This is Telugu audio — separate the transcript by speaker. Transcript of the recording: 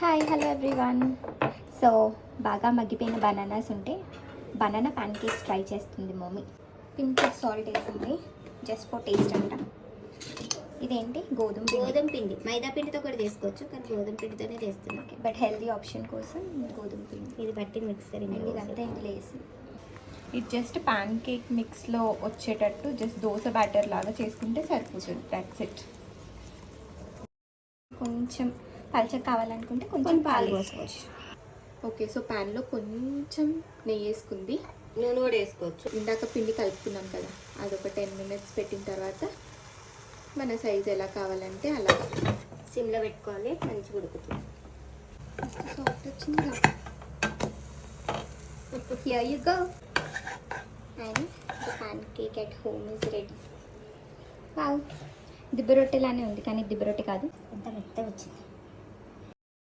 Speaker 1: Hi hello everyone. సో బాగా మగ్గిపోయిన బనానాస్ ఉంటే బనానా ప్యాన్ కేక్స్ ట్రై చేస్తుంది మమ్మీ. పింక్ సాల్ట్ వేసింది జస్ట్ ఫర్ టేస్ట్ అంట. ఇదేంటి
Speaker 2: గోధుమ పిండి మైదా పిండితో కూడా చేసుకోవచ్చు, కానీ గోధుమ పిండితోనే చేస్తున్నాం.
Speaker 1: బట్ హెల్తీ ఆప్షన్ కోసం గోధుమ పిండి.
Speaker 2: ఇది బట్టి మిక్సర్
Speaker 1: ఇదంతా ఇంట్లో వేసి
Speaker 3: ఇది జస్ట్ ప్యాన్ కేక్ మిక్స్లో వచ్చేటట్టు జస్ట్ దోశ బ్యాటర్ లాగా చేసుకుంటే సరిపోతుంది. That's it.
Speaker 1: కొంచెం పల్చగా కావాలనుకుంటే కొంచెం పాలు వేసుకోవచ్చు.
Speaker 3: ఓకే, సో ప్యాన్లో కొంచెం నెయ్యి వేసుకుంది,
Speaker 2: నూనె కూడా వేసుకోవచ్చు.
Speaker 3: ఇందాక పిండి కలుపుకున్నాం కదా, అదొక 10 minutes పెట్టిన తర్వాత మన సైజ్ ఎలా కావాలంటే అలా
Speaker 2: సిమ్లో పెట్టుకోవాలి, మంచిగా ఉడుకుతుంది.
Speaker 1: సాఫ్ట్ వచ్చింది. Here you go. And the pancake at home is ready. Wow. దిబ్బ రొట్టెలానే ఉంది కానీ దిబ్బ రొట్టె కాదు.
Speaker 2: ఎంత మెత్తగా వచ్చింది.